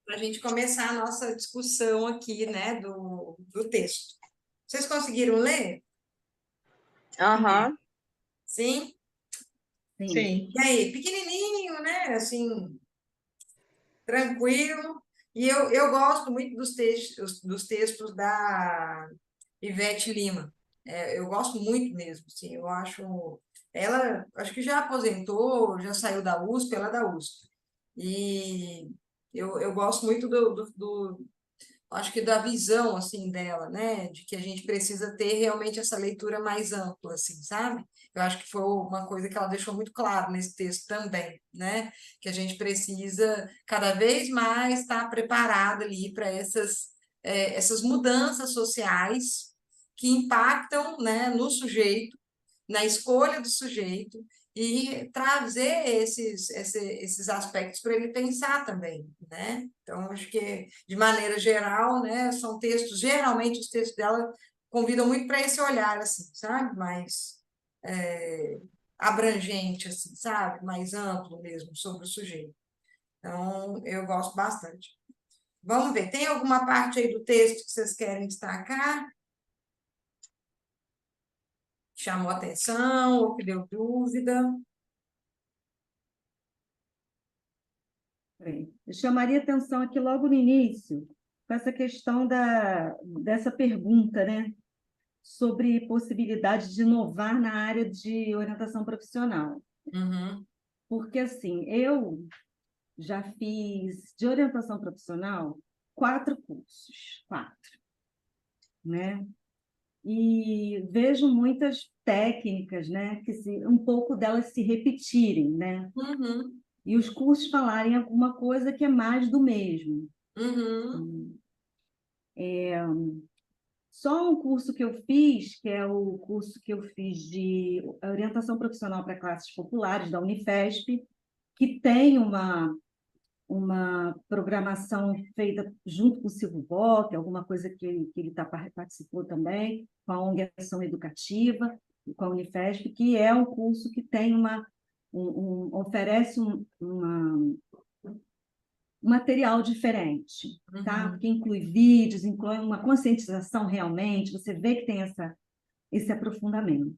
para a gente começar a nossa discussão aqui, né, do texto. Vocês conseguiram ler? Aham. Sim? Sim. E Sim. aí, pequenininho, né, assim, tranquilo. E eu gosto muito dos textos da Ivete Lima. Eu gosto muito mesmo, assim, eu acho... Ela, acho que já aposentou, já saiu da USP, ela é da USP. E eu gosto muito acho que da visão assim dela, né, de que a gente precisa ter realmente essa leitura mais ampla, assim, sabe? Eu acho que foi uma coisa que ela deixou muito claro nesse texto também, né, que a gente precisa cada vez mais estar preparado ali para essas mudanças sociais que impactam, né, no sujeito, na escolha do sujeito e trazer esses aspectos para ele pensar também, né? Então, acho que, de maneira geral, né, são textos, geralmente os textos dela convidam muito para esse olhar, assim, sabe? Mais é, abrangente, assim, sabe? Mais amplo mesmo sobre o sujeito. Então, eu gosto bastante. Vamos ver, tem alguma parte aí do texto que vocês querem destacar? Chamou atenção ou que deu dúvida? Bem, eu chamaria atenção aqui logo no início, com essa questão dessa pergunta, né, sobre possibilidade de inovar na área de orientação profissional. Uhum, Porque, assim, eu já fiz de orientação profissional 4 cursos, 4, né? E vejo muitas técnicas, né, um pouco delas se repetirem, né? uhum. E os cursos falarem alguma coisa que é mais do mesmo. Uhum, Só um curso que eu fiz, que é o curso que eu fiz de orientação profissional para classes populares da Unifesp, que tem uma programação feita junto com o Silvio Bock, alguma coisa que ele participou também, com a ONG Ação Educativa, com a Unifesp, que é um curso que tem oferece um material diferente, tá? uhum. Porque inclui vídeos, inclui uma conscientização realmente, você vê que tem esse aprofundamento.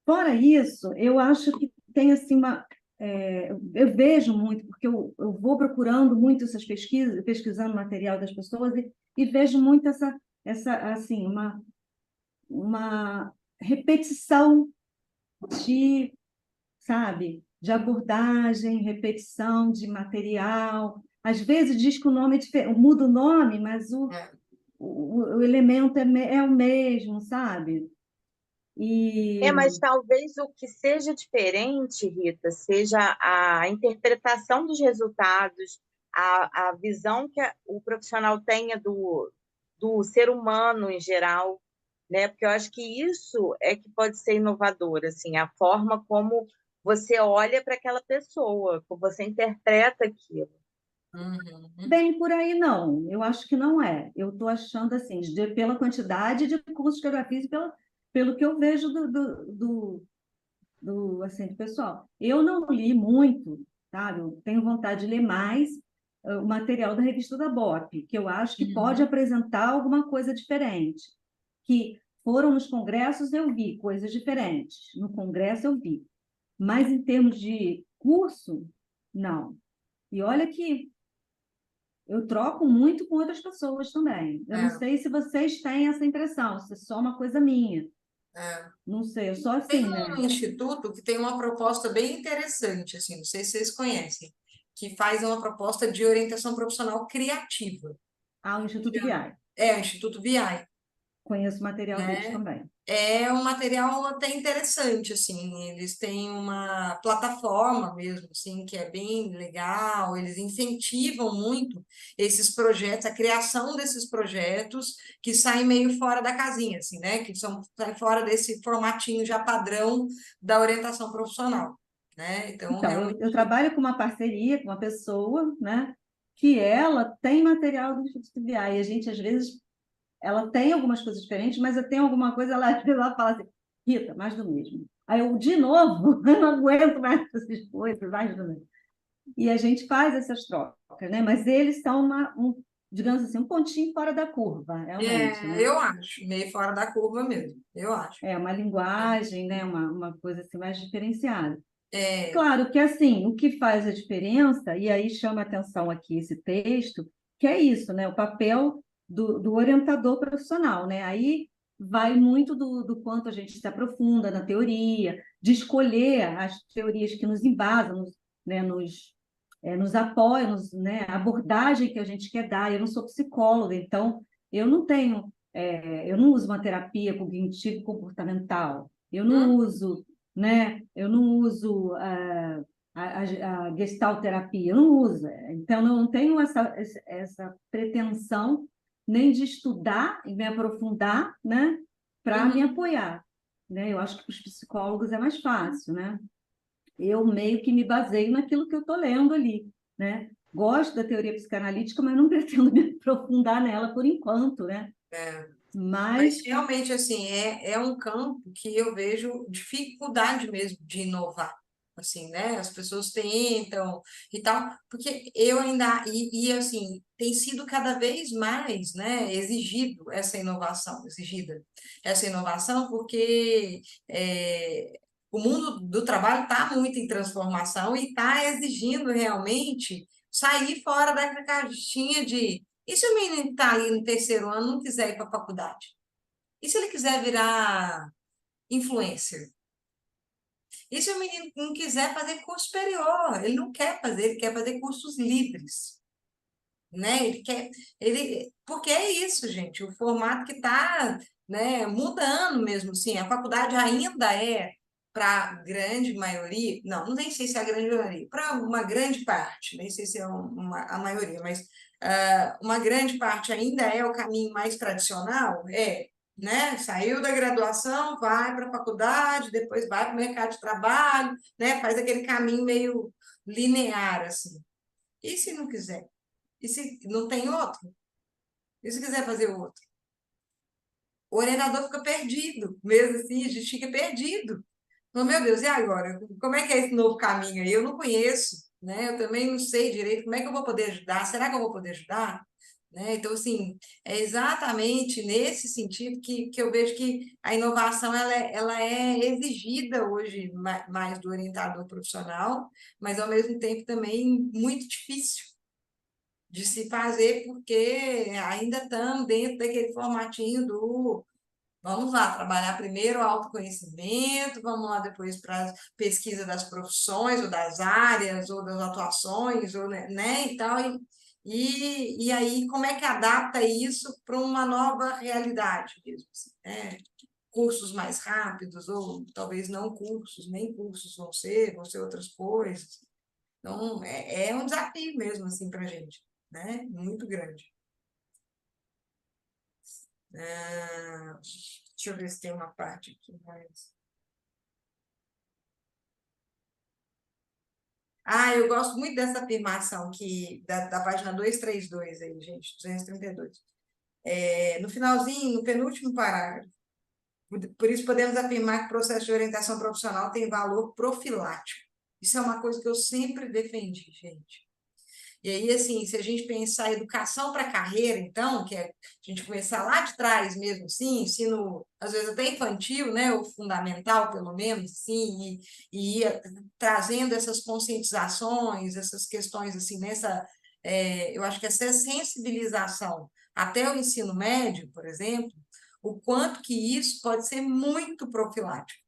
Fora isso, eu acho que tem assim eu vejo muito, porque eu vou procurando muito essas pesquisas, pesquisando o material das pessoas e vejo muito essa assim, uma repetição de, sabe, de abordagem, repetição de material. Às vezes diz que o nome é diferente, muda o nome, mas É, o elemento é o mesmo, sabe? E Mas talvez o que seja diferente, Rita, seja a interpretação dos resultados, a visão que o profissional tenha do ser humano em geral, né? Porque eu acho que isso é que pode ser inovador, assim, a forma como você olha para aquela pessoa, como você interpreta aquilo. uhum, bem por aí não, eu acho que não é. Eu estou achando assim, pela quantidade de cursos que eu já fiz, e pelo que eu vejo assim, do pessoal. Eu não li muito, sabe? Eu tenho vontade de ler mais o material da revista da BOP, que eu acho que pode uhum. apresentar alguma coisa diferente. Que foram nos congressos, eu vi coisas diferentes. No congresso, eu vi. Mas em termos de curso, não. E olha que eu troco muito com outras pessoas também. Eu não É, sei se vocês têm essa impressão, se é só uma coisa minha. é. Não sei, eu sou Tem assim, um né? instituto que tem uma proposta bem interessante, assim, não sei se vocês conhecem, que faz uma proposta de orientação profissional criativa. Ah, o Instituto BI. É o Instituto VI, Conheço o material deles né? também. É um material até interessante, assim, eles têm uma plataforma mesmo, assim, que é bem legal, eles incentivam muito esses projetos, a criação desses projetos que saem meio fora da casinha, assim, né, saem fora desse formatinho já padrão da orientação profissional, né, então Então, eu realmente... trabalho com uma parceria com uma pessoa, né, que ela tem material do Instituto BI, e a gente, às vezes, ela tem algumas coisas diferentes, mas eu tenho alguma coisa, ela fala assim, Rita, mais do mesmo. Aí eu, de novo, eu não aguento mais essas coisas, mais do mesmo. e a gente faz essas trocas, né? Mas eles são digamos assim, um pontinho fora da curva, realmente, né? Eu acho, meio fora da curva mesmo, eu acho. É uma linguagem, né? Uma coisa assim mais diferenciada. É, Claro que assim, o que faz a diferença, e aí chama atenção aqui esse texto, que é isso, né? O papel do orientador profissional, né? Aí vai muito do quanto a gente se aprofunda na teoria, de escolher as teorias que nos embasam, né? Nos apoiam, né? A abordagem que a gente quer dar. Eu não sou psicóloga, então eu não tenho, eu não uso uma terapia cognitivo-comportamental, eu não hum, uso, né? Eu não uso a gestalterapia, eu não uso. Então, eu não tenho essa pretensão nem de estudar e me aprofundar, né, para me uhum. apoiar. Né? Eu acho que para os psicólogos é mais fácil, né? Eu meio que me baseio naquilo que eu estou lendo ali, né? Gosto da teoria psicanalítica, mas não pretendo me aprofundar nela por enquanto, né? É. Mas Mas realmente, assim, é um campo que eu vejo dificuldade mesmo de inovar. Assim, né? As pessoas tentam e tal, porque eu ainda, assim, tem sido cada vez mais, né, exigida essa inovação, porque o mundo do trabalho está muito em transformação e está exigindo realmente sair fora da caixinha de. E se o menino está ali no terceiro ano e não quiser ir para a faculdade? E se ele quiser virar influencer? E se o menino não quiser fazer curso superior? Ele não quer fazer, ele quer fazer cursos livres, né? Porque é isso, gente, o formato que está, né, mudando mesmo, assim, a faculdade ainda é para a grande maioria, não nem sei se é a grande maioria, para uma grande parte, nem sei se é a maioria, mas uma grande parte ainda é o caminho mais tradicional, né? Saiu da graduação, vai para a faculdade, depois vai para o mercado de trabalho, né? Faz aquele caminho meio linear, assim. E se não quiser? E se não tem outro? E se quiser fazer outro? O orientador fica perdido, mesmo assim, a gente fica perdido. Oh, meu Deus, e agora? Como é que é esse novo caminho aí? Eu não conheço, né? Eu também não sei direito como é que eu vou poder ajudar. Será que eu vou poder ajudar? Né? Então, assim, é exatamente nesse sentido que eu vejo que a inovação ela é exigida hoje mais do orientador profissional, mas ao mesmo tempo também muito difícil de se fazer, porque ainda estamos dentro daquele formatinho do vamos lá, trabalhar primeiro o autoconhecimento, vamos lá depois para a pesquisa das profissões, ou das áreas, ou das atuações, ou, né, e tal. E aí, como é que adapta isso para uma nova realidade mesmo? Assim, né? Cursos mais rápidos, ou talvez não cursos, nem cursos vão ser outras coisas. Então, é um desafio mesmo, assim, para a gente, né? Muito grande. Deixa eu ver se tem uma parte aqui mais. Eu gosto muito dessa afirmação da página 232 aí, gente, 232. No finalzinho, no penúltimo parágrafo, por isso podemos afirmar que o processo de orientação profissional tem valor profilático. Isso é uma coisa que eu sempre defendi, gente. E aí, assim, se a gente pensar educação para carreira, então, que é a gente começar lá de trás mesmo, assim, ensino, às vezes até infantil, né, ou fundamental, pelo menos, assim, e ir trazendo essas conscientizações, essas questões, assim, eu acho que essa sensibilização até o ensino médio, por exemplo, o quanto que isso pode ser muito profilático.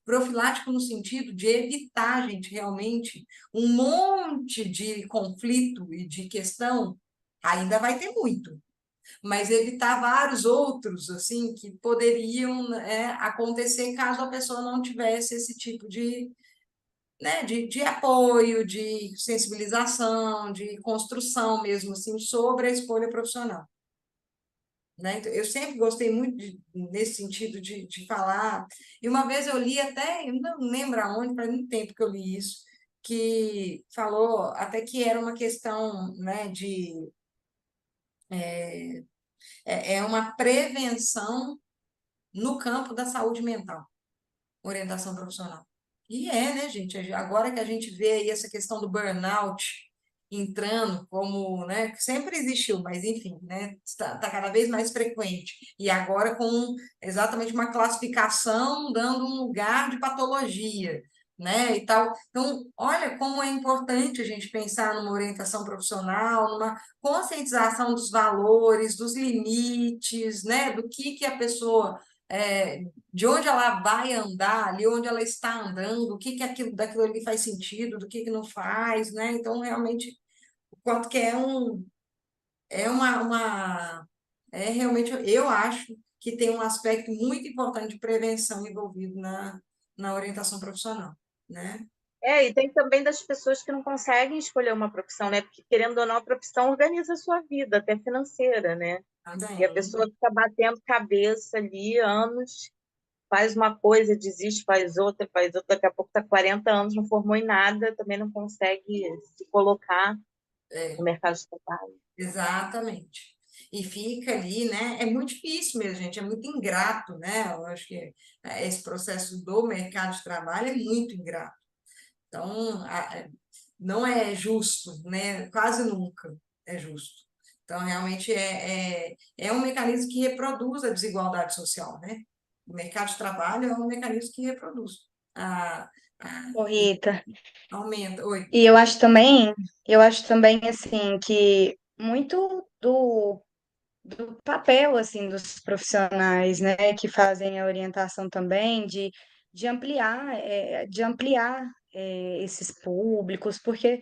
Profilático no sentido de evitar, gente, realmente um monte de conflito e de questão, ainda vai ter muito, mas evitar vários outros, assim, que poderiam acontecer caso a pessoa não tivesse esse tipo de, né, de apoio, de sensibilização, de construção mesmo, assim, sobre a escolha profissional. Né? Então, eu sempre gostei muito nesse sentido de falar. E uma vez eu li até, eu não lembro aonde, faz muito tempo que eu li isso, que falou até que era uma questão, né, é uma prevenção no campo da saúde mental, orientação profissional. E né, gente? Agora que a gente vê aí essa questão do burnout entrando como, né, que sempre existiu, mas enfim, né, está cada vez mais frequente. E agora com exatamente uma classificação dando um lugar de patologia, né, e tal. Então, olha como é importante a gente pensar numa orientação profissional, numa conscientização dos valores, dos limites, né, do que a pessoa de onde ela vai andar, ali onde ela está andando, o que aquilo, daquilo ali faz sentido, do que não faz, né? Então, realmente, o quanto que é realmente, eu acho que tem um aspecto muito importante de prevenção envolvido na orientação profissional, né? E tem também das pessoas que não conseguem escolher uma profissão, né? Porque, querendo ou não, a profissão organiza a sua vida, até financeira, né? E a Também. pessoa fica batendo cabeça ali anos, faz uma coisa, desiste, faz outra, daqui a pouco está 40 anos, não formou em nada, também não consegue se colocar no É, mercado de trabalho. exatamente. E fica ali, né? É muito difícil mesmo, gente, é muito ingrato, né? Eu acho que esse processo do mercado de trabalho é muito ingrato. Então, não é justo, né? Quase nunca é justo. Então, realmente é um mecanismo que reproduz a desigualdade social, né? O mercado de trabalho é um mecanismo que reproduz. A, a- Ô, Rita, aumenta. Oi. e eu acho também assim que muito do papel assim dos profissionais, né, que fazem a orientação também de ampliar esses públicos, porque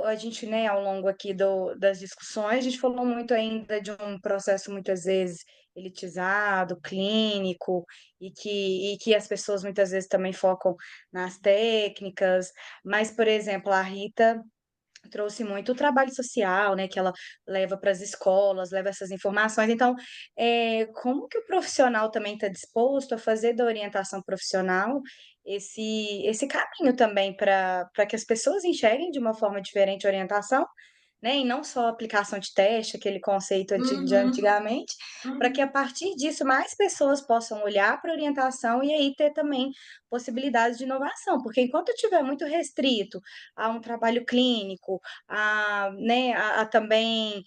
a gente, né, ao longo aqui das discussões, a gente falou muito ainda de um processo muitas vezes elitizado, clínico, e que as pessoas muitas vezes também focam nas técnicas, mas, por exemplo, a Rita trouxe muito o trabalho social, né, que ela leva para as escolas, leva essas informações. Então, como que o profissional também está disposto a fazer da orientação profissional esse caminho também para que as pessoas enxerguem de uma forma diferente a orientação, né, e não só a aplicação de teste, aquele conceito de Uhum, antigamente, para que a uhum, partir disso mais pessoas possam olhar para a orientação e aí ter também possibilidades de inovação, porque enquanto estiver muito restrito a um trabalho clínico, né, a também,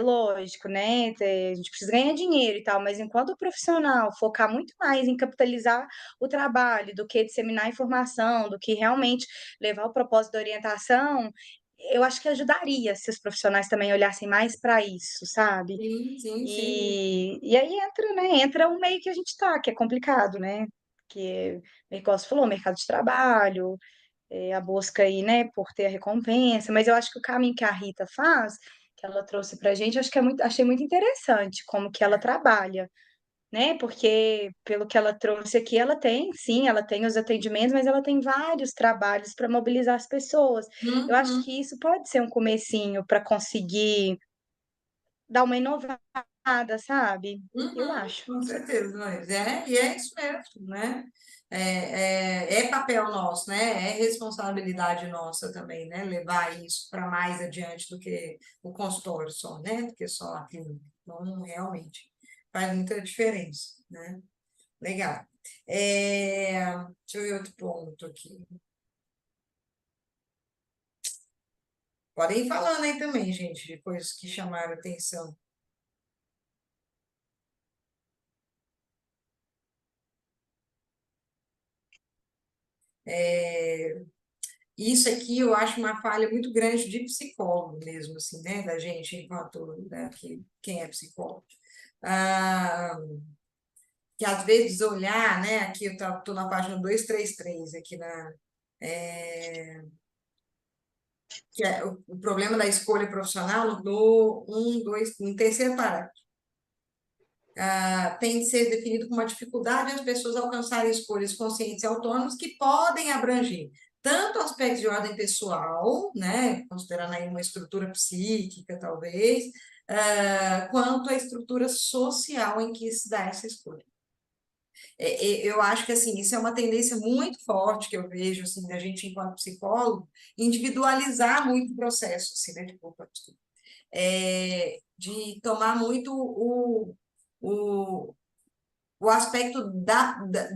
lógico, né, a gente precisa ganhar dinheiro e tal, mas enquanto o profissional focar muito mais em capitalizar o trabalho do que disseminar informação, do que realmente levar o propósito da orientação, eu acho que ajudaria se os profissionais também olhassem mais para isso, sabe? sim, sim, sem dúvida. E aí entra, né? Entra o meio que a gente está, que é complicado, né? Que, igual você falou, mercado de trabalho, a busca aí, né, por ter a recompensa, mas eu acho que o caminho que a Rita faz, que ela trouxe para a gente, acho que achei muito interessante como que ela trabalha, né? Porque pelo que ela trouxe aqui, ela tem, sim, ela tem os atendimentos, mas ela tem vários trabalhos para mobilizar as pessoas. Eu acho Uhum, que isso pode ser um comecinho para conseguir dar uma inovada, sabe? Eu uhum, acho. com certeza, mas e é isso mesmo, né? É papel nosso, né? É responsabilidade nossa também, né? Levar isso para mais adiante do que o consultório só, né? Do que só a clínica. Então, realmente, faz muita diferença, né? Legal. Deixa eu ver outro ponto aqui. Podem ir falando aí também, gente, de coisas que chamaram atenção. É, Isso aqui eu acho uma falha muito grande de psicólogo mesmo, assim, né? Da gente enquanto, né, quem é psicólogo. Ah, que às vezes olhar, né? Aqui eu estou na página 233 aqui que é o problema da escolha profissional no 2, no terceiro parágrafo. Tem de ser definido como uma dificuldade as pessoas alcançarem escolhas conscientes e autônomas que podem abranger tanto aspectos de ordem pessoal, né, considerando aí uma estrutura psíquica, talvez, quanto a estrutura social em que se dá essa escolha. Eu acho que, assim, isso é uma tendência muito forte que eu vejo, assim, da gente, enquanto psicólogo, individualizar muito o processo, assim, né, desculpa, de tomar muito o, o aspecto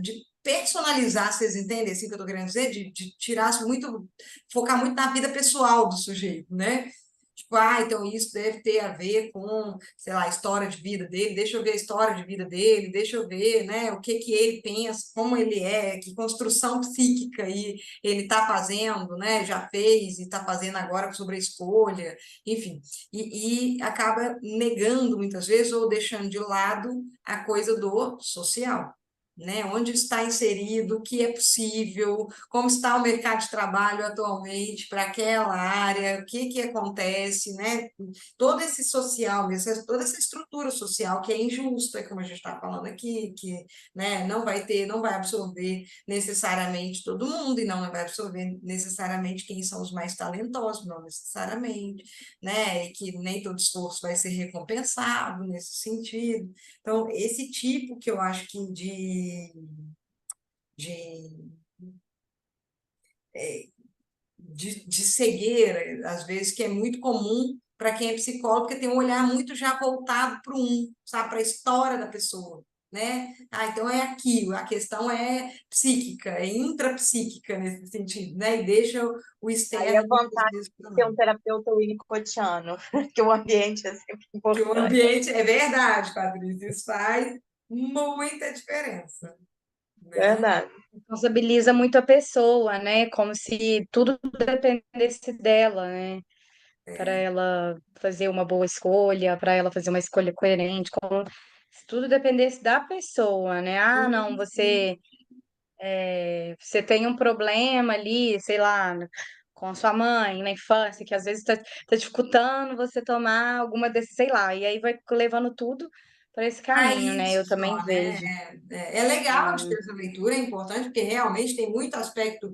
de personalizar, vocês entendem assim que eu estou querendo dizer? De tirar muito, focar muito na vida pessoal do sujeito, né? Tipo, então isso deve ter a ver com, sei lá, a história de vida dele, deixa eu ver a história de vida dele, deixa eu ver, né, o que que ele pensa, como ele é, que construção psíquica aí ele está fazendo, né, já fez e está fazendo agora sobre a escolha, enfim, e acaba negando muitas vezes ou deixando de lado a coisa do social. Né? Onde está inserido, o que é possível, como está o mercado de trabalho atualmente para aquela área, o que que acontece, né? Todo esse social, toda essa estrutura social que é injusta, como a gente está falando aqui, que, né, não vai absorver necessariamente todo mundo e não vai absorver necessariamente quem são os mais talentosos, não necessariamente, né? E que nem todo esforço vai ser recompensado nesse sentido. Então, esse tipo que eu acho que de, de cegueira, às vezes, que é muito comum para quem é psicólogo, porque tem um olhar muito já voltado para sabe, para a história da pessoa. Né? Então é aquilo, a questão é psíquica, é intrapsíquica nesse sentido, né? E deixa o Aí a externo muitas vontade vezes de ser um terapeuta winnicottiano, que o ambiente é sempre que o importante. ambiente é verdade, Patrícia, isso faz muita diferença, né? Verdade. Responsabiliza muito a pessoa, né? Como se tudo dependesse dela, né? Para ela fazer uma boa escolha, para ela fazer uma escolha coerente, como se tudo dependesse da pessoa, né? Ah, não, você tem um problema ali, sei lá, com a sua mãe na infância, que às vezes tá dificultando você tomar alguma desses, sei lá, e aí vai levando tudo para esse caminho, né? Isso Eu também só, né? vejo. É legal de ter essa leitura, é importante, porque realmente tem muito aspecto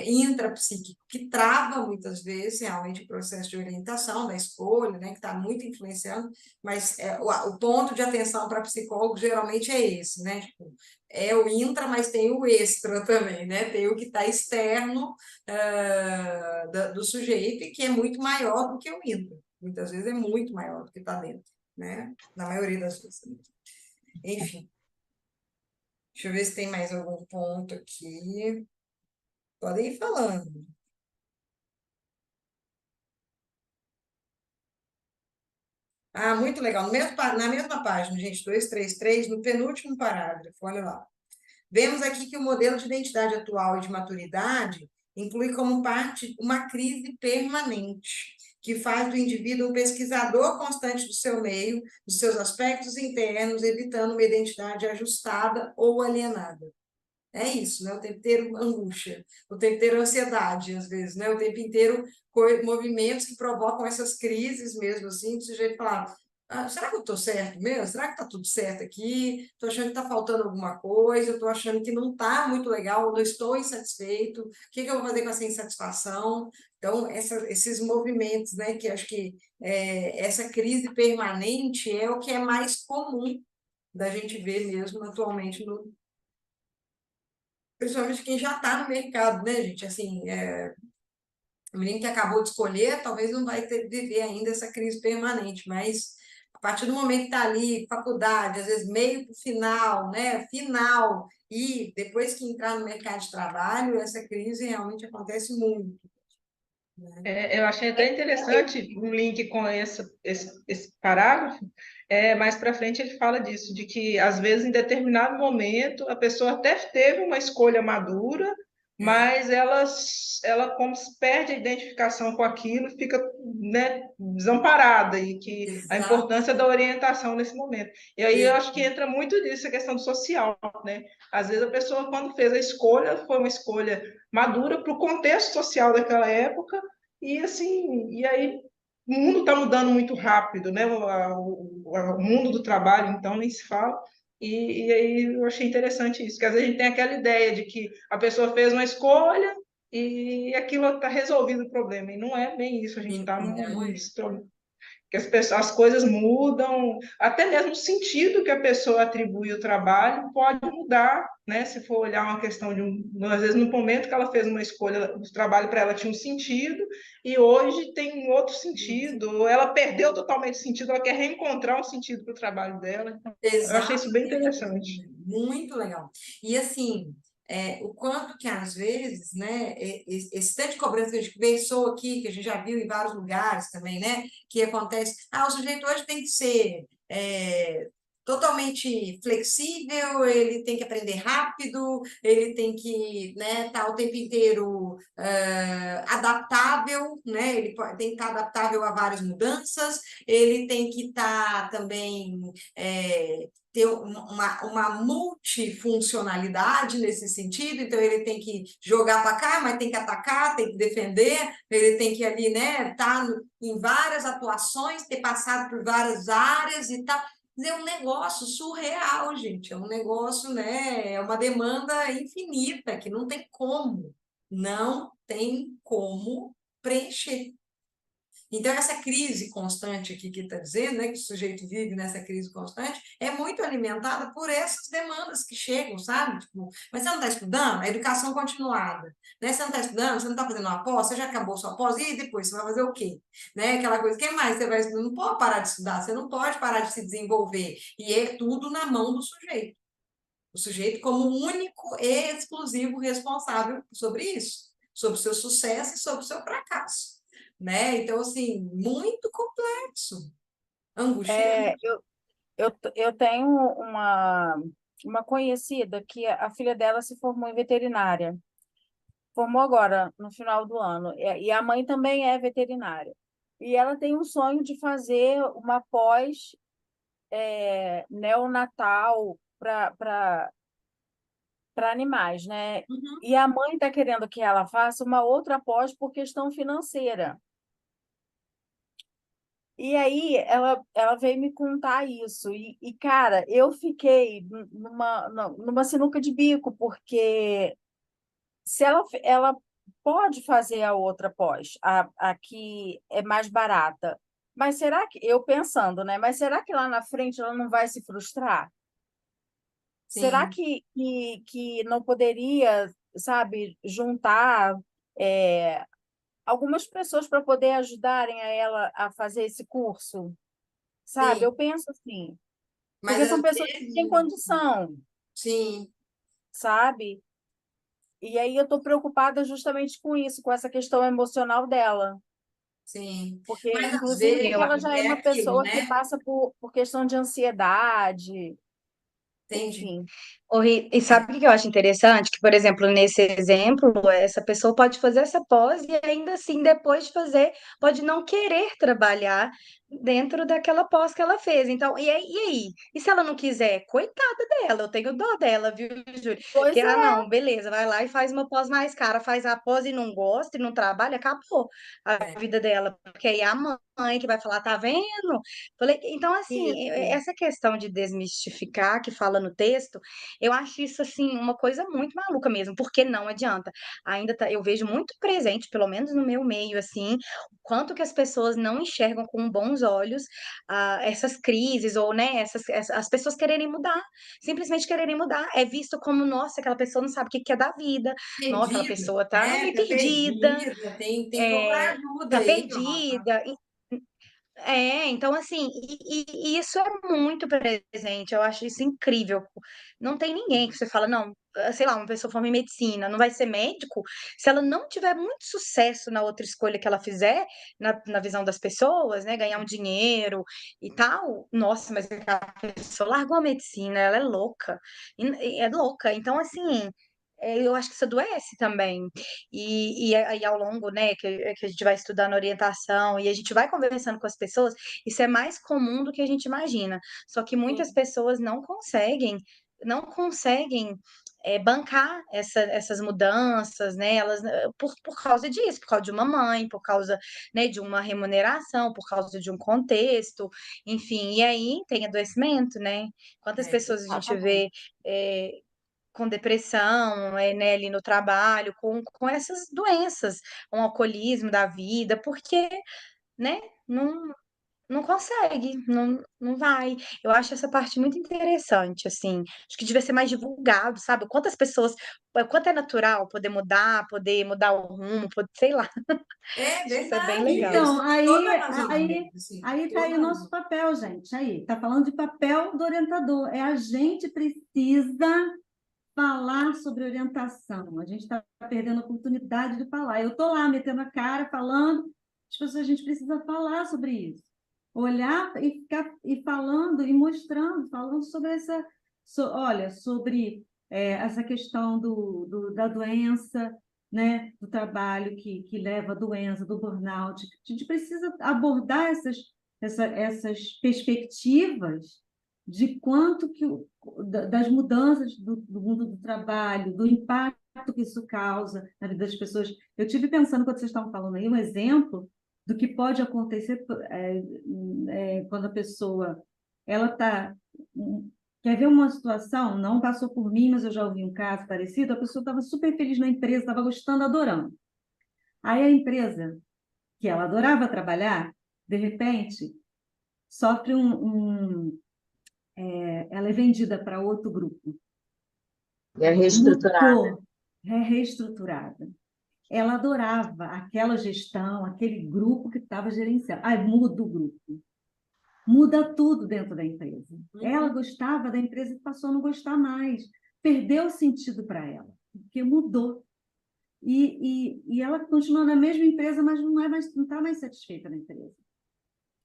intrapsíquico que trava muitas vezes realmente o processo de orientação, da escolha, né? Que está muito influenciando, mas o ponto de atenção para psicólogo geralmente é esse, né? Tipo, é o intra, mas tem o extra também, né? Tem o que está externo do sujeito e que é muito maior do que o intra. Muitas vezes é muito maior do que está dentro, né? Na maioria das vezes. Enfim, deixa eu ver se tem mais algum ponto aqui. Podem ir falando. Muito legal. Na mesma página, gente, 233, no penúltimo parágrafo, olha lá. Vemos aqui que o modelo de identidade atual e de maturidade inclui como parte uma crise permanente, que faz do indivíduo um pesquisador constante do seu meio, dos seus aspectos internos, evitando uma identidade ajustada ou alienada. É isso, né? O tempo inteiro angústia, o tempo inteiro ansiedade, às vezes, né? O tempo inteiro movimentos que provocam essas crises mesmo, assim, do sujeito falar, será que eu estou certo mesmo? Será que está tudo certo aqui? Estou achando que está faltando alguma coisa, estou achando que não está muito legal, não estou insatisfeito, o que que eu vou fazer com essa insatisfação? Então, esses movimentos, né, que acho que essa crise permanente é o que é mais comum da gente ver mesmo atualmente principalmente quem já está no mercado, né, gente? Assim, o menino que acabou de escolher, talvez não vai viver ainda essa crise permanente, mas a partir do momento que está ali, faculdade, às vezes meio para o final, né? Final, e depois que entrar no mercado de trabalho, essa crise realmente acontece muito. Né? Eu achei até interessante um link com esse parágrafo. Mais para frente ele fala disso, de que às vezes em determinado momento a pessoa até teve uma escolha madura, mas ela como se perde a identificação com aquilo, fica, né, desamparada, e que a Exato. importância da orientação nesse momento. E aí eu acho que entra muito nisso a questão do social, né? Às vezes a pessoa, quando fez a escolha, foi uma escolha madura para o contexto social daquela época. E assim, e aí o mundo está mudando muito rápido, né? O mundo do trabalho, então, nem se fala. E aí eu achei interessante isso, que às vezes a gente tem aquela ideia de que a pessoa fez uma escolha e aquilo está resolvido o problema. E não é bem isso, a gente está Não é. que as coisas mudam, até mesmo o sentido que a pessoa atribui ao trabalho pode mudar, né? Se for olhar uma questão às vezes no momento que ela fez uma escolha, o trabalho para ela tinha um sentido e hoje tem um outro sentido, ou ela perdeu totalmente o sentido, ela quer reencontrar um sentido para o trabalho dela. Então, eu achei isso bem Exatamente. interessante. Muito legal. E assim, o quanto que, às vezes, né, esse tanto de cobrança que a gente pensou aqui, que a gente já viu em vários lugares também, né, que acontece, o sujeito hoje tem que ser totalmente flexível, ele tem que aprender rápido, ele tem que, né, estar o tempo inteiro adaptável, né, tem que estar adaptável a várias mudanças, ele tem que estar também ter uma multifuncionalidade nesse sentido, então ele tem que jogar para cá, mas tem que atacar, tem que defender, ele tem que ali, né, estar em várias atuações, ter passado por várias áreas e tal. É um negócio surreal, gente, é um negócio, né, é uma demanda infinita, que não tem como preencher. Então, essa crise constante aqui que está dizendo, né, que o sujeito vive nessa crise constante, é muito alimentada por essas demandas que chegam, sabe? Tipo, mas você não está estudando? A educação continuada. Né? Você não está estudando? Você não está fazendo uma pós? Você já acabou sua pós? E depois, você vai fazer o quê? Né? Aquela coisa, quem mais você vai estudar? Não pode parar de estudar, você não pode parar de se desenvolver. E é tudo na mão do sujeito. O sujeito como único e exclusivo responsável sobre isso, sobre o seu sucesso e sobre o seu fracasso. Né? Então, assim, muito complexo, angustiante. Eu tenho uma conhecida que a filha dela se formou em veterinária. Formou agora, no final do ano. E a mãe também é veterinária. E ela tem um sonho de fazer uma pós neonatal para animais, né? Uhum. E a mãe está querendo que ela faça uma outra pós por questão financeira. E aí ela veio me contar isso. Cara, eu fiquei numa sinuca de bico, porque se ela pode fazer a outra pós, a que é mais barata. Mas será que, eu pensando, né? Mas será que lá na frente ela não vai se frustrar? Será Sim, que não poderia, sabe, juntar algumas pessoas para poder ajudarem a ela a fazer esse curso? Sabe? sim. Eu penso assim, Mas porque são às pessoas que têm vezes, condição, sim, sabe? E aí eu estou preocupada justamente com isso, com essa questão emocional dela. sim. Porque, Mas às inclusive, vezes ela já é é uma aquilo, pessoa que né? passa por questão de ansiedade, Entendi. enfim. E sabe o que eu acho interessante? Que, por exemplo, nesse exemplo, essa pessoa pode fazer essa pós e ainda assim, depois de fazer, pode não querer trabalhar dentro daquela pós que ela fez. Então, e aí? E se ela não quiser? Coitada dela, eu tenho dó dela, viu, Júlia? Pois Porque, é, não, beleza, vai lá e faz uma pós mais cara, faz a pós e não gosta e não trabalha, acabou a É, vida dela. Porque aí é a mãe que vai falar, tá vendo? Então, assim, isso. essa questão de desmistificar, que fala no texto, eu acho isso assim uma coisa muito maluca mesmo, porque não adianta. Ainda tá, eu vejo muito presente, pelo menos no meu meio, assim, o quanto que as pessoas não enxergam com bons olhos essas crises ou, né, as pessoas quererem mudar, simplesmente quererem mudar. É visto como, nossa, aquela pessoa não sabe o que que é da vida, nossa, aquela perdida, pessoa tá né? meio Tá perdida, perdida, tem que procurar ajuda tá aí, ó. Tá? perdida. Então assim, e isso é muito presente, eu acho isso incrível. Não tem ninguém que você fala, não, sei lá, uma pessoa forma em medicina, não vai ser médico, se ela não tiver muito sucesso na outra escolha que ela fizer, na visão das pessoas, né, ganhar um dinheiro e tal, nossa, mas aquela pessoa largou a medicina, ela é louca, e é louca, então assim. Eu acho que isso adoece também. E aí, ao longo, né, que a gente vai estudando orientação e a gente vai conversando com as pessoas, isso é mais comum do que a gente imagina. Só que muitas Sim, pessoas não conseguem bancar essas mudanças, né? Elas, por causa disso, por causa de uma mãe, por causa, né, de uma remuneração, por causa de um contexto, enfim. E aí tem adoecimento, né? Quantas pessoas a gente vê. exatamente. é, com depressão, né, ali no trabalho, com essas doenças, um alcoolismo da vida, porque, né, não consegue, não vai. Eu acho essa parte muito interessante, assim. Acho que devia ser mais divulgado, sabe? Quantas pessoas, quanto é natural poder mudar o rumo, sei lá. É Acho que isso é bem verdade, legal. Então, você tem aí, toda a razão, aí, assim, aí está toda aí a o nosso razão. papel, gente. Aí, está falando de papel do orientador. É a gente precisa falar sobre orientação. A gente está perdendo a oportunidade de falar. Eu estou lá metendo a cara, falando, as pessoas, a gente precisa falar sobre isso. Olhar e ficar e falando e mostrando, falando sobre essa, olha, sobre essa questão da doença, né, do trabalho que leva à doença, do burnout. A gente precisa abordar essas perspectivas de quanto das mudanças do mundo do trabalho, do impacto que isso causa na vida das pessoas. Eu tive pensando, quando vocês estavam falando aí, um exemplo do que pode acontecer quando a pessoa ela quer ver uma situação, não passou por mim, mas eu já ouvi um caso parecido, a pessoa estava super feliz na empresa, estava gostando, adorando. Aí a empresa, que ela adorava trabalhar, de repente, sofre ela é vendida para outro grupo. É reestruturada. Mudou, é reestruturada. Ela adorava aquela gestão, aquele grupo que estava gerenciando. Aí muda o grupo. Muda tudo dentro da empresa. Ela gostava da empresa e passou a não gostar mais. Perdeu o sentido para ela, porque mudou. E ela continua na mesma empresa, mas não está mais satisfeita na empresa.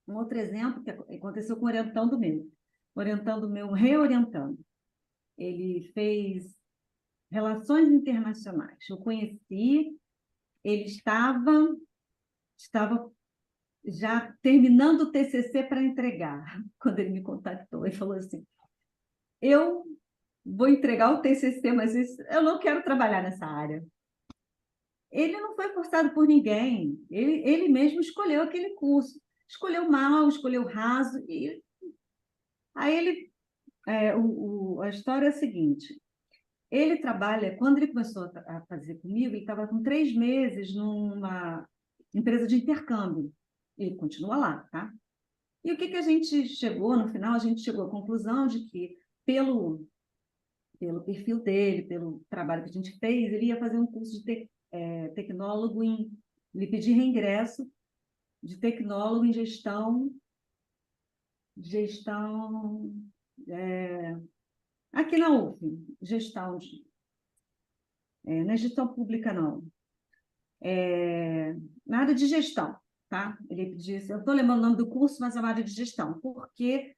Um outro exemplo que aconteceu com o orientando meu, reorientando. Ele fez relações internacionais. Eu conheci, ele estava já terminando o TCC para entregar, quando ele me contactou. Ele falou assim, eu vou entregar o TCC, mas eu não quero trabalhar nessa área. Ele não foi forçado por ninguém, ele mesmo escolheu aquele curso. Escolheu mal, escolheu raso. Aí ele... a história é a seguinte, ele trabalha, quando ele começou a fazer comigo, ele estava com 3 meses numa empresa de intercâmbio. Ele continua lá, tá? E o que a gente chegou, no final, a gente chegou à conclusão de que, pelo perfil dele, pelo trabalho que a gente fez, ele ia fazer um curso de tecnólogo ele pediu reingresso de tecnólogo em gestão aqui na UF, gestão, não é gestão pública, não. Na área de gestão, tá? Ele disse, eu estou lembrando o nome do curso, mas é uma área de gestão, porque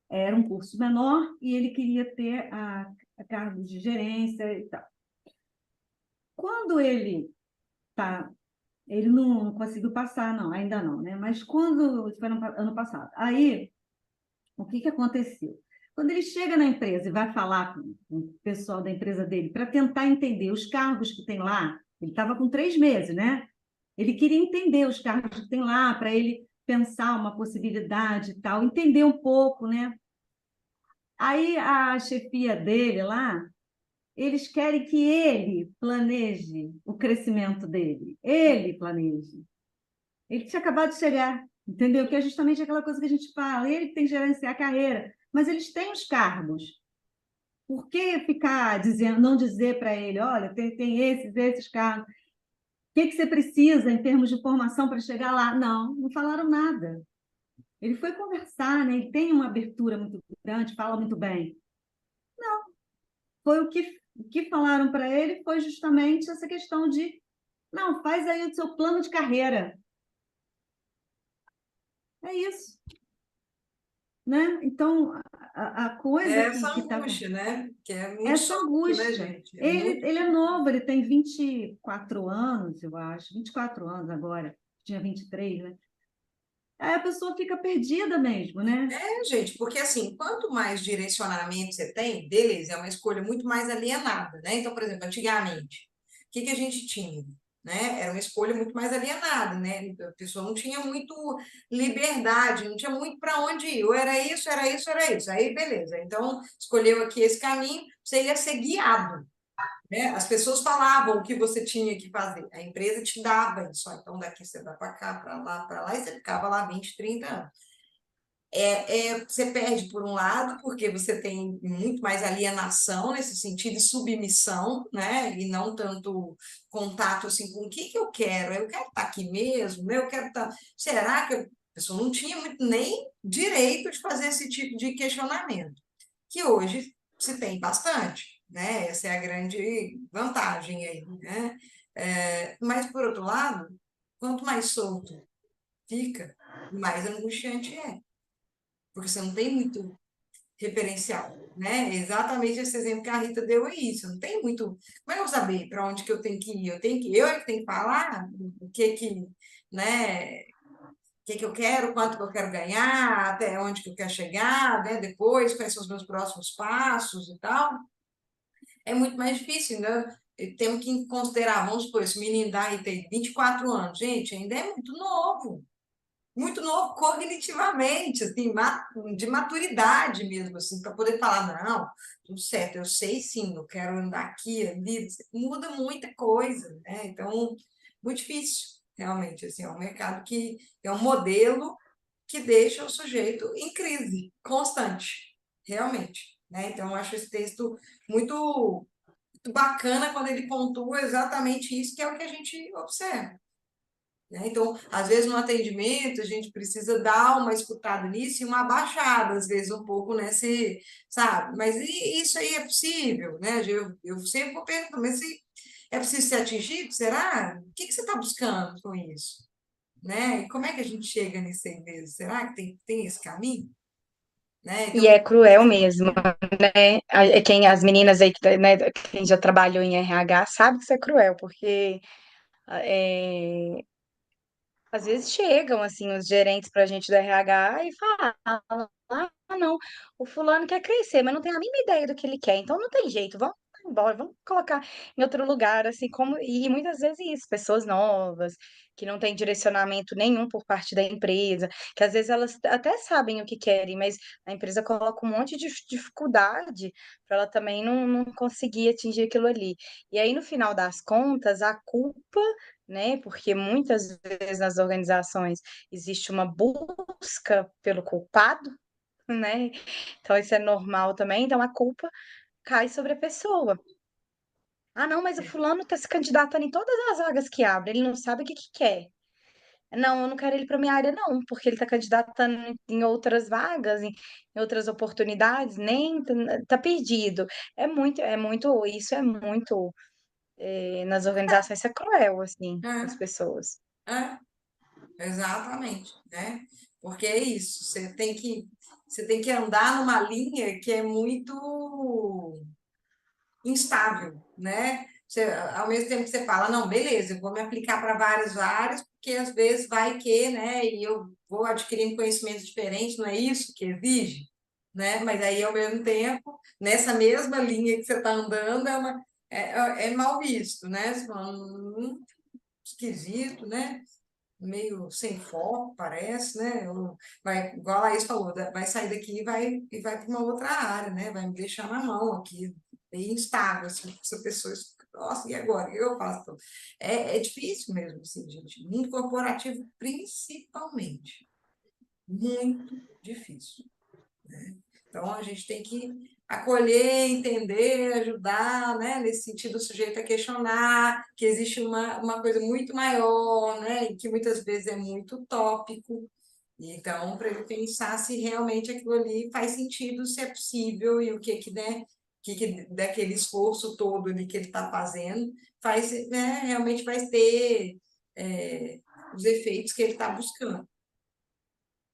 era um curso menor e ele queria ter a cargo de gerência e tal. Quando ele não conseguiu passar, não, ainda não, né? Mas quando, isso foi no ano passado, aí, o que aconteceu? Quando ele chega na empresa e vai falar com o pessoal da empresa dele para tentar entender os cargos que tem lá, ele estava com 3 meses, né? Ele queria entender os cargos que tem lá, para ele pensar uma possibilidade e tal, entender um pouco, né? Aí a chefia dele lá, eles querem que ele planeje o crescimento dele. Ele planeje. Ele tinha acabado de chegar, entendeu? Que é justamente aquela coisa que a gente fala, ele tem que gerenciar a carreira, mas eles têm os cargos. Por que ficar dizendo, não dizer para ele, olha, tem esses cargos, o que você precisa em termos de formação para chegar lá? Não falaram nada. Ele foi conversar, né? Ele tem uma abertura muito grande, fala muito bem. Não, foi o que falaram para ele foi justamente essa questão de, não, faz aí o seu plano de carreira. É isso. Né? Então, a coisa essa que está... angústia, né? Que é muito Essa sofrido, angústia. né, gente? Ele é novo, ele tem 24 anos, eu acho. 24 anos agora. Tinha 23, né? Aí a pessoa fica perdida mesmo, né? Gente, porque assim, quanto mais direcionamento você tem, beleza, é uma escolha muito mais alienada, né? Então, por exemplo, antigamente, o que a gente tinha? Né? Era uma escolha muito mais alienada, né? A pessoa não tinha muito liberdade, não tinha muito para onde ir. Ou era isso, era isso, era isso. Aí, beleza. Então, escolheu aqui esse caminho, você ia ser guiado. Né? As pessoas falavam o que você tinha que fazer. A empresa te dava isso. Então, daqui você vai para cá, para lá, e você ficava lá 20, 30 anos. Você perde por um lado, porque você tem muito mais alienação nesse sentido, de submissão, né? E não tanto contato assim com o que eu quero. Eu quero estar aqui mesmo, né? Eu quero estar. Será que a pessoa não tinha muito, nem direito de fazer esse tipo de questionamento? Que hoje se tem bastante. né? Essa é a grande vantagem aí, né? Mas, por outro lado, quanto mais solto fica, mais angustiante é, porque você não tem muito referencial, né? Exatamente esse exemplo que a Rita deu é isso. Não tem muito. Como é que eu vou saber para onde que eu tenho que ir? Eu é que tenho que falar o que, né? O que eu quero, quanto que eu quero ganhar, até onde que eu quero chegar, né? Depois, quais são os meus próximos passos e tal. É muito mais difícil, né? Temos que considerar, vamos supor, esse menino daí tem 24 anos, gente, ainda é muito novo cognitivamente, assim, de maturidade mesmo, assim, para poder falar, não, tudo certo, eu sei sim, eu quero andar aqui, ali, muda muita coisa, né? Então, muito difícil, realmente, assim, é um mercado que é um modelo que deixa o sujeito em crise constante, realmente, né? Então, eu acho esse texto muito, muito bacana quando ele pontua exatamente isso, que é o que a gente observa, né? Então, às vezes, no atendimento, a gente precisa dar uma escutada nisso e uma abaixada, às vezes, um pouco nesse, sabe? Mas isso aí é possível, né? Eu sempre vou perguntar, mas se é possível ser atingido, será? O que você está buscando com isso? Né? E como é que a gente chega nisso aí mesmo? Será que tem esse caminho? Né? E Então, é cruel mesmo, né? As meninas aí, né, quem já trabalhou em RH sabe que isso é cruel, porque é, às vezes chegam, assim, os gerentes para a gente do RH e falam, ah, não, o fulano quer crescer, mas não tem a mínima ideia do que ele quer, então não tem jeito, vamos embora, vamos colocar em outro lugar, assim, como, e muitas vezes isso, pessoas novas, que não têm direcionamento nenhum por parte da empresa, que às vezes elas até sabem o que querem, mas a empresa coloca um monte de dificuldade para ela também não conseguir atingir aquilo ali. E aí, no final das contas, a culpa, né? Porque muitas vezes nas organizações existe uma busca pelo culpado, né? Então isso é normal também. Então a culpa cai sobre a pessoa. Ah, não, mas o fulano está se candidatando em todas as vagas que abre, ele não sabe o que que quer. Não, eu não quero ele para minha área, não, porque ele está candidatando em outras vagas, em outras oportunidades, nem tá perdido. Isso é muito, nas organizações, isso é cruel, assim, com as é, pessoas. é, exatamente, né? Porque é isso, você tem que andar numa linha que é muito instável, né? Ao mesmo tempo que você fala, não, beleza, eu vou me aplicar para várias áreas, porque às vezes vai que, né, e eu vou adquirindo conhecimentos diferentes, não é isso que exige, né? Mas aí, ao mesmo tempo, nessa mesma linha que você está andando, é mal visto, né? Você fala, esquisito, né? Meio sem foco, parece, né? Igual a Laís falou, vai sair daqui e vai para uma outra área, né? Vai me deixar na mão aqui, meio instável, assim, essa pessoa, nossa, e agora? O que eu faço? É difícil mesmo, assim, gente. Mundo corporativo, principalmente. Muito difícil. Então, a gente tem que acolher, entender, ajudar, né? Nesse sentido, o sujeito a questionar que existe uma coisa muito maior, né? E que muitas vezes é muito utópico. Então, para ele pensar se realmente aquilo ali faz sentido, se é possível e o né? Que daquele esforço todo ali que ele está fazendo faz, né? Realmente vai ter é, os efeitos que ele está buscando.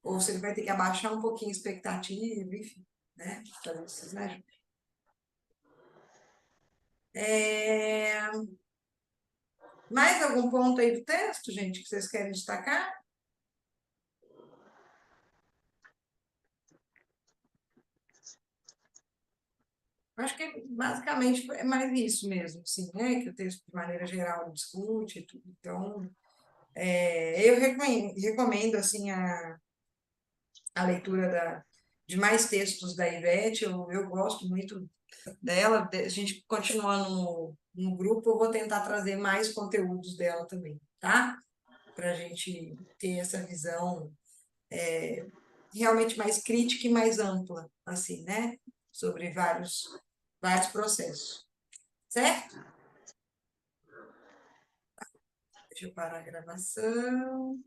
Ou se ele vai ter que abaixar um pouquinho a expectativa, enfim, né? Fazer esses ajustes. É... Mais algum ponto aí do texto, gente, que vocês querem destacar? Eu acho que basicamente é mais isso mesmo, sim, né? Que o texto, de maneira geral, discute e tudo. Então, eu recomendo assim, a leitura de mais textos da Ivete, eu gosto muito dela. A gente continuando no grupo, eu vou tentar trazer mais conteúdos dela também, tá? Para a gente ter essa visão realmente mais crítica e mais ampla, assim, né? Sobre vários processos. Certo? Deixa eu parar a gravação.